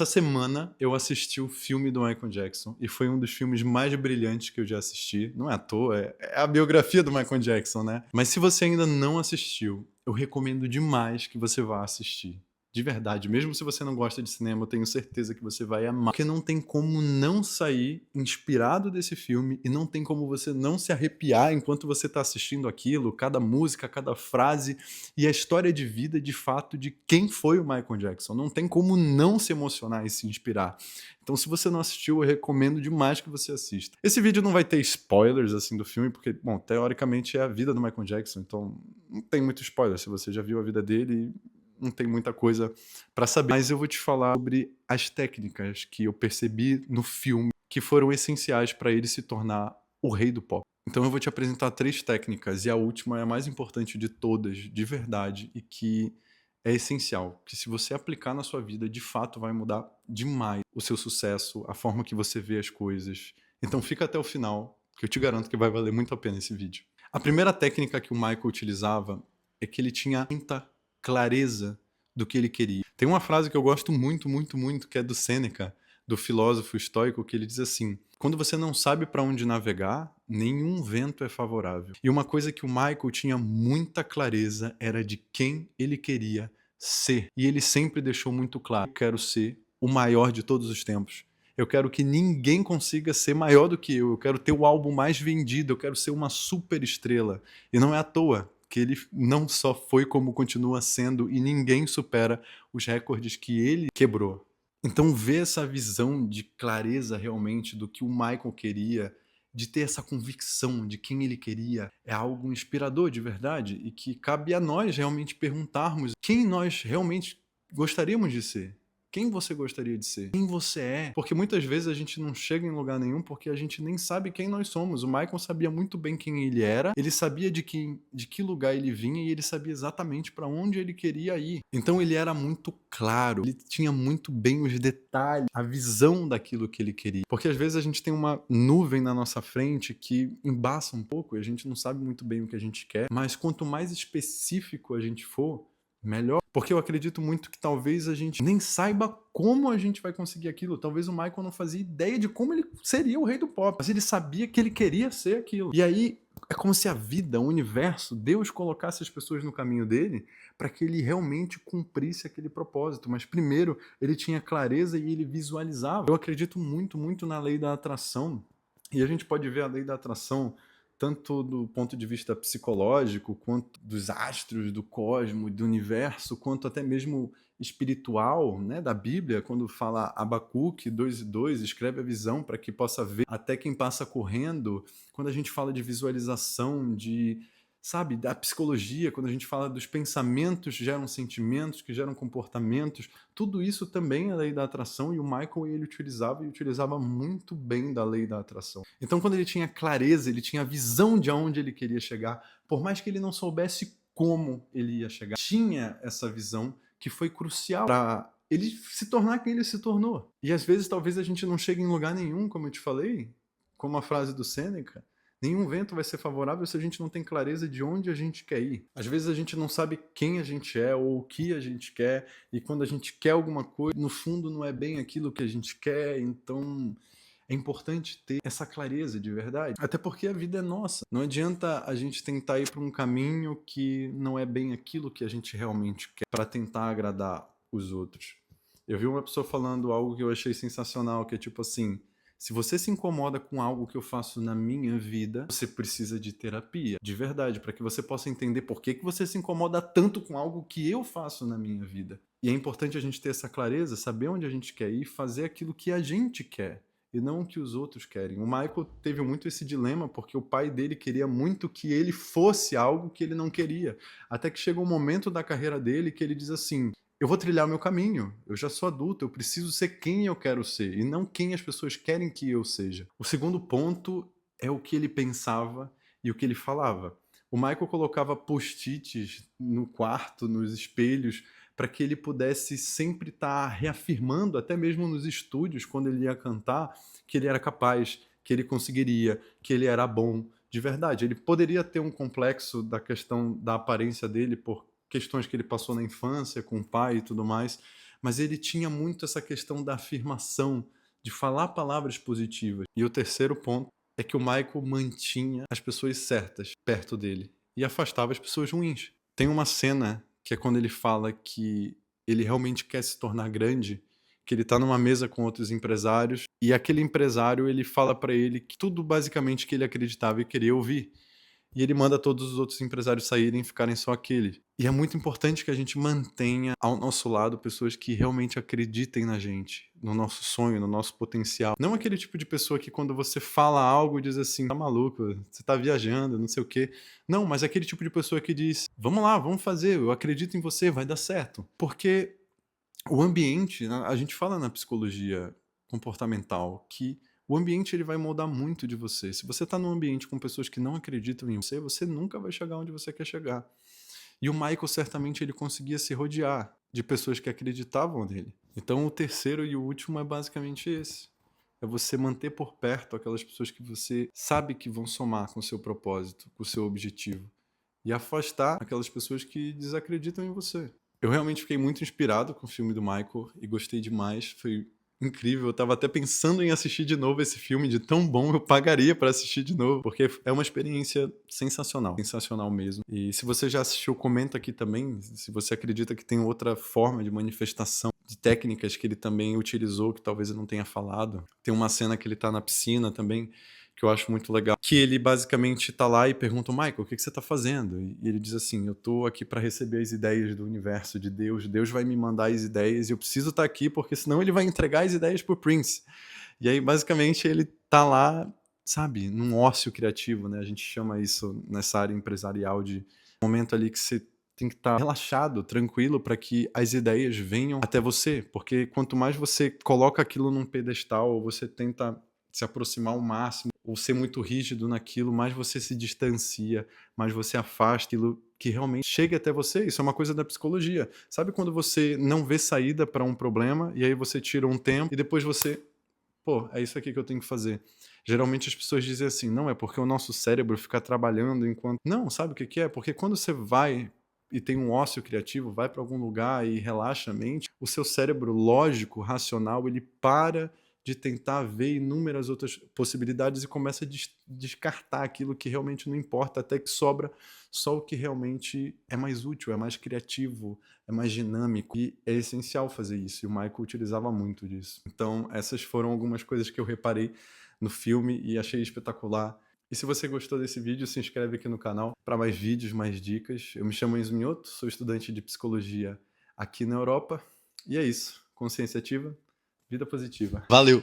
Essa semana eu assisti o filme do Michael Jackson e foi um dos filmes mais brilhantes que eu já assisti. Não é à toa, é a biografia do Michael Jackson, né? Mas se você ainda não assistiu, eu recomendo demais que você vá assistir. De verdade, mesmo se você não gosta de cinema, eu tenho certeza que você vai amar. Porque não tem como não sair inspirado desse filme e não tem como você não se arrepiar enquanto você está assistindo aquilo, cada música, cada frase e a história de vida, de fato, de quem foi o Michael Jackson. Não tem como não se emocionar e se inspirar. Então, se você não assistiu, eu recomendo demais que você assista. Esse vídeo não vai ter spoilers, assim, do filme, porque, bom, teoricamente é a vida do Michael Jackson, então não tem muito spoiler. Se você já viu a vida dele, não tem muita coisa pra saber. Mas eu vou te falar sobre as técnicas que eu percebi no filme que foram essenciais pra ele se tornar o rei do pop. Então eu vou te apresentar 3 técnicas, e a última é a mais importante de todas, de verdade, e que é essencial, que se você aplicar na sua vida, de fato vai mudar demais o seu sucesso, a forma que você vê as coisas. Então fica até o final, que eu te garanto que vai valer muito a pena esse vídeo. A primeira técnica que o Michael utilizava é que ele tinha muita clareza do que ele queria. Tem uma frase que eu gosto muito, muito, muito, que é do Sêneca, do filósofo estoico, que ele diz assim: quando você não sabe para onde navegar, nenhum vento é favorável. E uma coisa que o Michael tinha muita clareza era de quem ele queria ser. E ele sempre deixou muito claro: eu quero ser o maior de todos os tempos. Eu quero que ninguém consiga ser maior do que eu. Eu quero ter o álbum mais vendido. Eu quero ser uma super estrela. E não é à toa que ele não só foi como continua sendo, e ninguém supera os recordes que ele quebrou. Então ver essa visão de clareza realmente do que o Michael queria, de ter essa convicção de quem ele queria, é algo inspirador de verdade e que cabe a nós realmente perguntarmos quem nós realmente gostaríamos de ser. Quem você gostaria de ser? Quem você é? Porque muitas vezes a gente não chega em lugar nenhum porque a gente nem sabe quem nós somos. O Michael sabia muito bem quem ele era, ele sabia de que lugar ele vinha e ele sabia exatamente para onde ele queria ir. Então ele era muito claro, ele tinha muito bem os detalhes, a visão daquilo que ele queria. Porque às vezes a gente tem uma nuvem na nossa frente que embaça um pouco e a gente não sabe muito bem o que a gente quer, mas quanto mais específico a gente for, melhor. Porque eu acredito muito que talvez a gente nem saiba como a gente vai conseguir aquilo. Talvez o Michael não fazia ideia de como ele seria o rei do pop, mas ele sabia que ele queria ser aquilo. E aí é como se a vida, o universo, Deus colocasse as pessoas no caminho dele para que ele realmente cumprisse aquele propósito. Mas primeiro ele tinha clareza e ele visualizava. Eu acredito muito, muito na lei da atração. E a gente pode ver a lei da atração tanto do ponto de vista psicológico, quanto dos astros, do cosmos, do universo, quanto até mesmo espiritual, né, da Bíblia, quando fala Abacuque 2:2, escreve a visão para que possa ver até quem passa correndo. Quando a gente fala de visualização, de, sabe, da psicologia, quando a gente fala dos pensamentos geram sentimentos, que geram comportamentos, tudo isso também é lei da atração, e o Michael ele utilizava e utilizava muito bem da lei da atração. Então quando ele tinha clareza, ele tinha a visão de aonde ele queria chegar, por mais que ele não soubesse como ele ia chegar, tinha essa visão que foi crucial para ele se tornar quem ele se tornou. E às vezes talvez a gente não chegue em lugar nenhum, como eu te falei, como a frase do Sêneca, nenhum vento vai ser favorável se a gente não tem clareza de onde a gente quer ir. Às vezes a gente não sabe quem a gente é ou o que a gente quer, e quando a gente quer alguma coisa, no fundo não é bem aquilo que a gente quer, então é importante ter essa clareza de verdade. Até porque a vida é nossa. Não adianta a gente tentar ir para um caminho que não é bem aquilo que a gente realmente quer para tentar agradar os outros. Eu vi uma pessoa falando algo que eu achei sensacional, que é tipo assim: se você se incomoda com algo que eu faço na minha vida, você precisa de terapia, de verdade, para que você possa entender por que você se incomoda tanto com algo que eu faço na minha vida. E é importante a gente ter essa clareza, saber onde a gente quer ir, fazer aquilo que a gente quer e não o que os outros querem. O Michael teve muito esse dilema porque o pai dele queria muito que ele fosse algo que ele não queria. Até que chega um momento da carreira dele que ele diz assim: eu vou trilhar o meu caminho, eu já sou adulto, eu preciso ser quem eu quero ser e não quem as pessoas querem que eu seja. O segundo ponto é o que ele pensava e o que ele falava. O Michael colocava post-its no quarto, nos espelhos, para que ele pudesse sempre estar reafirmando, até mesmo nos estúdios, quando ele ia cantar, que ele era capaz, que ele conseguiria, que ele era bom, de verdade. Ele poderia ter um complexo da questão da aparência dele por questões que ele passou na infância com o pai e tudo mais, mas ele tinha muito essa questão da afirmação, de falar palavras positivas. E o terceiro ponto é que o Michael mantinha as pessoas certas perto dele e afastava as pessoas ruins. Tem uma cena que é quando ele fala que ele realmente quer se tornar grande, que ele tá numa mesa com outros empresários e aquele empresário, ele fala pra ele que tudo basicamente que ele acreditava e queria ouvir. E ele manda todos os outros empresários saírem e ficarem só aquele. E é muito importante que a gente mantenha ao nosso lado pessoas que realmente acreditem na gente, no nosso sonho, no nosso potencial. Não aquele tipo de pessoa que quando você fala algo diz assim, tá maluco, você tá viajando, não sei o quê. Não, mas aquele tipo de pessoa que diz, vamos lá, vamos fazer, eu acredito em você, vai dar certo. Porque o ambiente, a gente fala na psicologia comportamental que o ambiente ele vai moldar muito de você. Se você está num ambiente com pessoas que não acreditam em você, você nunca vai chegar onde você quer chegar. E o Michael certamente ele conseguia se rodear de pessoas que acreditavam nele. Então o terceiro e o último é basicamente esse. É você manter por perto aquelas pessoas que você sabe que vão somar com o seu propósito, com o seu objetivo. E afastar aquelas pessoas que desacreditam em você. Eu realmente fiquei muito inspirado com o filme do Michael e gostei demais. Foi incrível. Eu tava até pensando em assistir de novo esse filme, de tão bom eu pagaria para assistir de novo, porque é uma experiência sensacional, sensacional mesmo. E se você já assistiu, comenta aqui também, se você acredita que tem outra forma de manifestação de técnicas que ele também utilizou, que talvez eu não tenha falado. Tem uma cena que ele tá na piscina também, que eu acho muito legal, que ele basicamente tá lá e pergunta, Michael, o que você tá fazendo? E ele diz assim, eu tô aqui para receber as ideias do universo, de Deus, Deus vai me mandar as ideias e eu preciso estar aqui porque senão ele vai entregar as ideias pro Prince. E aí, basicamente, ele tá lá, sabe, num ócio criativo, né? A gente chama isso nessa área empresarial de momento ali que você tem que estar relaxado, tranquilo, para que as ideias venham até você. Porque quanto mais você coloca aquilo num pedestal, ou você tenta se aproximar ao máximo, ou ser muito rígido naquilo, mais você se distancia, mais você afasta aquilo que realmente chega até você. Isso é uma coisa da psicologia. Sabe quando você não vê saída para um problema, e aí você tira um tempo, e depois você pô, é isso aqui que eu tenho que fazer. Geralmente as pessoas dizem assim, não, é porque o nosso cérebro fica trabalhando enquanto. Não, sabe o que que é? Porque quando você vai e tem um ócio criativo, vai para algum lugar e relaxa a mente, o seu cérebro lógico, racional, ele para de tentar ver inúmeras outras possibilidades e começa a descartar aquilo que realmente não importa, até que sobra só o que realmente é mais útil, é mais criativo, é mais dinâmico e é essencial fazer isso, e o Michael utilizava muito disso. Então essas foram algumas coisas que eu reparei no filme e achei espetacular. E se você gostou desse vídeo, se inscreve aqui no canal para mais vídeos, mais dicas. Eu me chamo Enzo Minotto, sou estudante de psicologia aqui na Europa. E é isso. Consciência ativa, vida positiva. Valeu!